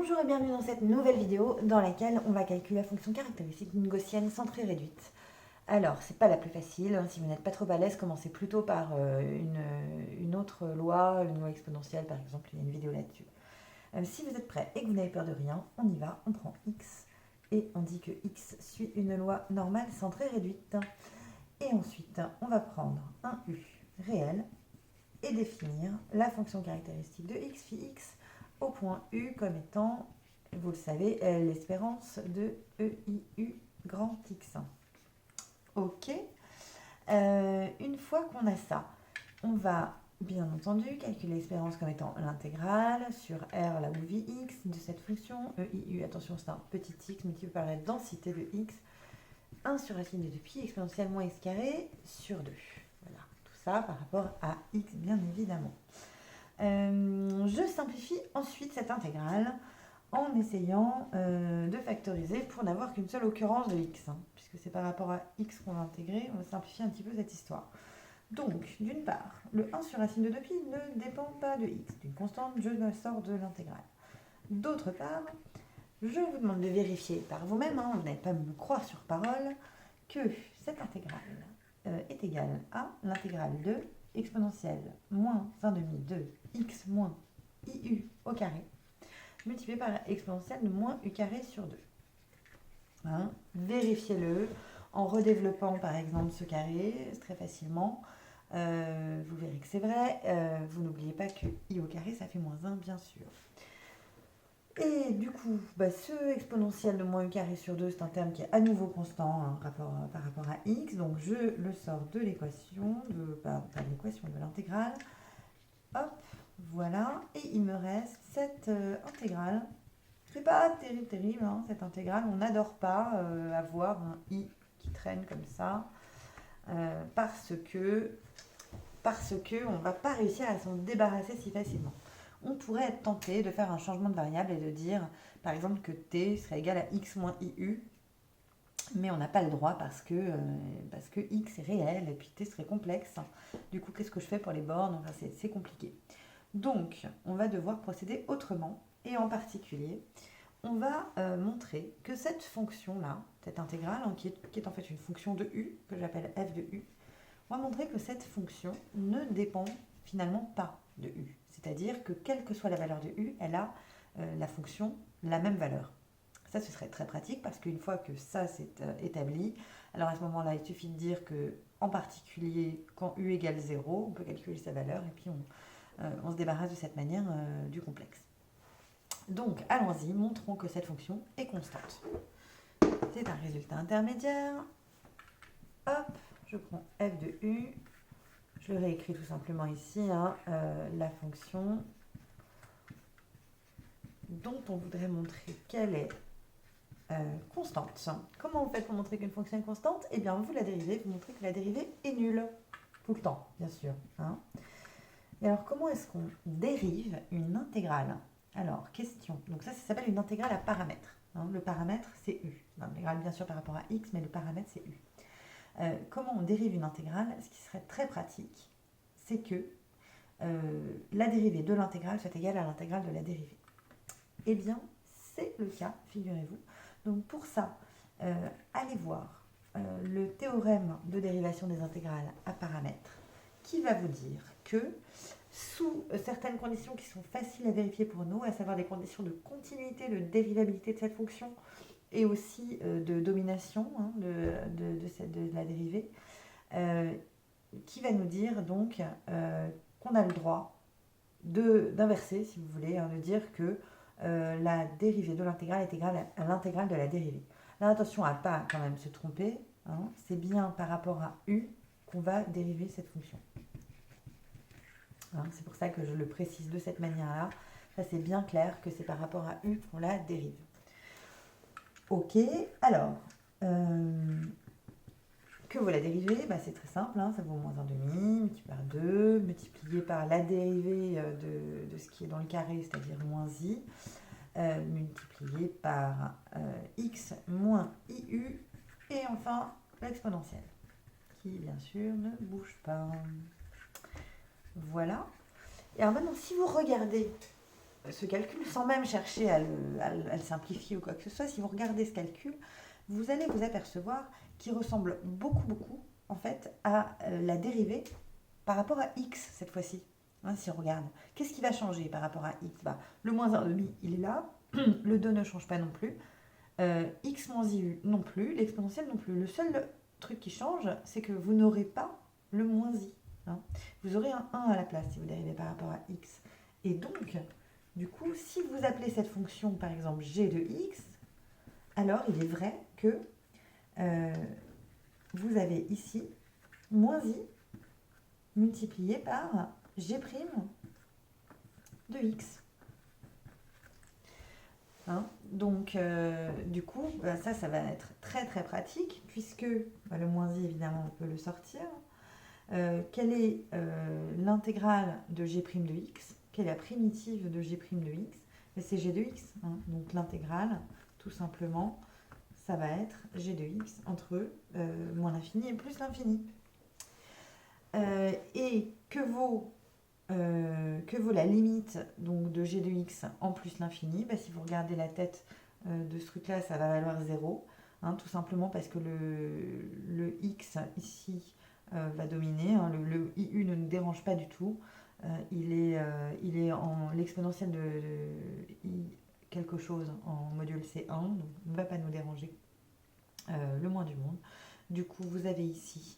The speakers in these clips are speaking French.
Bonjour et bienvenue dans cette nouvelle vidéo dans laquelle on va calculer la fonction caractéristique d'une gaussienne centrée réduite. Alors, c'est pas la plus facile, hein. Si vous n'êtes pas trop à l'aise, commencez plutôt par une autre loi, une loi exponentielle par exemple, il y a une vidéo là-dessus. Si vous êtes prêts et que vous n'avez peur de rien, on y va, on prend x et on dit que x suit une loi normale centrée réduite. Et ensuite, on va prendre un u réel et définir la fonction caractéristique de x phi x au point U comme étant, vous le savez, l'espérance de EIU grand X. Ok. Une fois qu'on a ça, on va bien entendu calculer l'espérance comme étant l'intégrale sur R là où Vx de cette fonction. EIU, attention, c'est un petit x multiplié par la densité de x. 1 sur racine de 2pi exponentielle moins x carré sur 2. Voilà, tout ça par rapport à x bien évidemment. Je simplifie ensuite cette intégrale en essayant de factoriser pour n'avoir qu'une seule occurrence de x, hein, puisque c'est par rapport à x qu'on va intégrer, on va simplifier un petit peu cette histoire. Donc, d'une part, le 1 sur racine de 2pi ne dépend pas de x, d'une constante, je le sors de l'intégrale. D'autre part, je vous demande de vérifier par vous-même, hein, vous n'allez pas me croire sur parole, que cette intégrale est égale à l'intégrale de exponentielle moins 1 demi de x moins iu au carré multiplié par exponentielle de moins u carré sur 2. Hein, vérifiez-le en redéveloppant par exemple ce carré très facilement. Vous verrez que c'est vrai. Vous n'oubliez pas que i au carré ça fait moins 1 bien sûr. Et du coup, ce exponentiel de moins u carré sur 2, c'est un terme qui est à nouveau constant hein, par rapport à x. Donc je le sors de l'équation, de l'intégrale. Hop, voilà. Et il me reste cette intégrale. C'est pas terrible, hein, cette intégrale. On n'adore pas avoir un i qui traîne comme ça. Parce que on ne va pas réussir à s'en débarrasser si facilement. On pourrait être tenté de faire un changement de variable et de dire, par exemple, que t serait égal à x moins iu, mais on n'a pas le droit parce que x est réel et puis t serait complexe. Du coup, qu'est-ce que je fais pour les bornes? Enfin, c'est compliqué. Donc, on va devoir procéder autrement, et en particulier, on va montrer que cette fonction-là, cette intégrale, hein, qui est en fait une fonction de u, que j'appelle f de u, on va montrer que cette fonction ne dépend finalement pas de u. C'est-à-dire que quelle que soit la valeur de u, elle a la fonction la même valeur. Ça, ce serait très pratique parce qu'une fois que ça c'est établi, alors à ce moment-là, il suffit de dire que, en particulier, quand u égale 0, on peut calculer sa valeur et puis on se débarrasse de cette manière du complexe. Donc, allons-y, montrons que cette fonction est constante. C'est un résultat intermédiaire. Hop, je prends f de u. Je le réécris tout simplement ici, hein, la fonction dont on voudrait montrer qu'elle est constante. Comment vous faites pour montrer qu'une fonction est constante? Eh bien, vous la dérivez, vous montrez que la dérivée est nulle. Tout le temps, bien sûr. Hein. Et alors, comment est-ce qu'on dérive une intégrale? Alors, question. Donc ça s'appelle une intégrale à paramètres. Hein. Le paramètre, c'est u. L'intégrale, bien sûr, par rapport à x, mais le paramètre, c'est u. Comment on dérive une intégrale? Ce qui serait très pratique, c'est que la dérivée de l'intégrale soit égale à l'intégrale de la dérivée. Eh bien, c'est le cas, figurez-vous. Donc pour ça, allez voir le théorème de dérivation des intégrales à paramètres qui va vous dire que sous certaines conditions qui sont faciles à vérifier pour nous, à savoir des conditions de continuité, de dérivabilité de cette fonction, et aussi de domination hein, de la dérivée, qui va nous dire donc qu'on a le droit d'inverser, si vous voulez, hein, de dire que la dérivée de l'intégrale est égale à l'intégrale de la dérivée. Là, attention à ne pas quand même se tromper, hein, c'est bien par rapport à u qu'on va dériver cette fonction. Hein, c'est pour ça que je le précise de cette manière-là. Ça, c'est bien clair que c'est par rapport à u qu'on la dérive. Ok, alors, que vaut la dérivée? C'est très simple, hein, ça vaut moins 1 demi, multiplié par 2, multiplié par la dérivée de ce qui est dans le carré, c'est-à-dire moins i, multiplié par x moins iu, et enfin l'exponentielle, qui bien sûr ne bouge pas. Voilà. Et alors maintenant, si vous regardez ce calcul sans même chercher à le simplifier ou quoi que ce soit. Si vous regardez ce calcul, vous allez vous apercevoir qu'il ressemble beaucoup, en fait, à la dérivée par rapport à x cette fois-ci. Hein, si on regarde, qu'est-ce qui va changer par rapport à x? Le moins 1,5, il est là. Le 2 ne change pas non plus. X moins IU non plus. L'exponentielle non plus. Le seul truc qui change, c'est que vous n'aurez pas le moins I. Hein. Vous aurez un 1 à la place si vous dérivez par rapport à x. Et donc, du coup, si vous appelez cette fonction, par exemple, g de x, alors il est vrai que vous avez ici moins i multiplié par g' de x. Hein, donc, du coup, ça va être très pratique, puisque le moins i, évidemment, on peut le sortir. Quelle est l'intégrale de g' de x? Quelle est la primitive de g' de x? C'est g de x. Hein, donc, l'intégrale, tout simplement, ça va être g de x entre moins l'infini et plus l'infini. Et que vaut la limite donc, de g de x en plus l'infini? Si vous regardez la tête de ce truc-là, ça va valoir 0. Hein, tout simplement parce que le x ici va dominer. Hein, le IU ne nous dérange pas du tout. Il est en l'exponentielle de I quelque chose en module C1, donc ne va pas nous déranger le moins du monde. Du coup, vous avez ici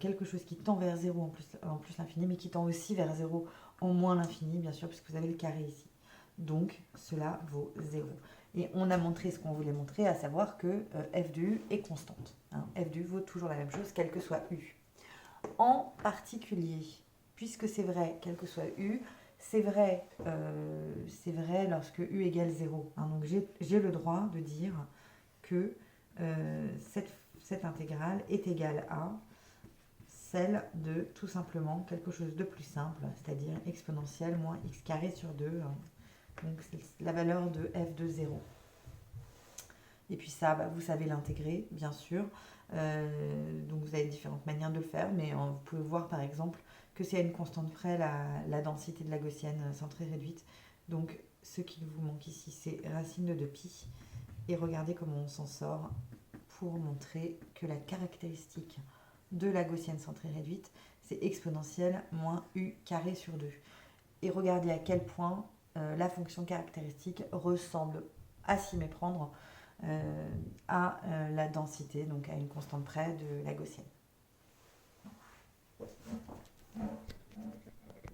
quelque chose qui tend vers 0 en plus l'infini, mais qui tend aussi vers 0 en moins l'infini, bien sûr, puisque vous avez le carré ici. Donc, cela vaut 0. Et on a montré ce qu'on voulait montrer, à savoir que f de u est constante. Hein. F de u vaut toujours la même chose, quel que soit u. En particulier, puisque c'est vrai, quel que soit u, c'est vrai lorsque u égale 0. Hein. Donc, j'ai le droit de dire que cette intégrale est égale à celle de tout simplement quelque chose de plus simple, c'est-à-dire exponentielle moins x carré sur 2. Donc c'est la valeur de f de 0. Et puis ça, vous savez l'intégrer, bien sûr. Donc vous avez différentes manières de le faire, mais vous pouvez voir par exemple que c'est à une constante près la densité de la gaussienne centrée réduite. Donc ce qui vous manque ici, c'est racine de 2pi. Et regardez comment on s'en sort pour montrer que la caractéristique de la gaussienne centrée réduite, c'est exponentielle moins u carré sur 2. Et regardez à quel point la fonction caractéristique ressemble à s'y méprendre à la densité, donc à une constante près de la gaussienne.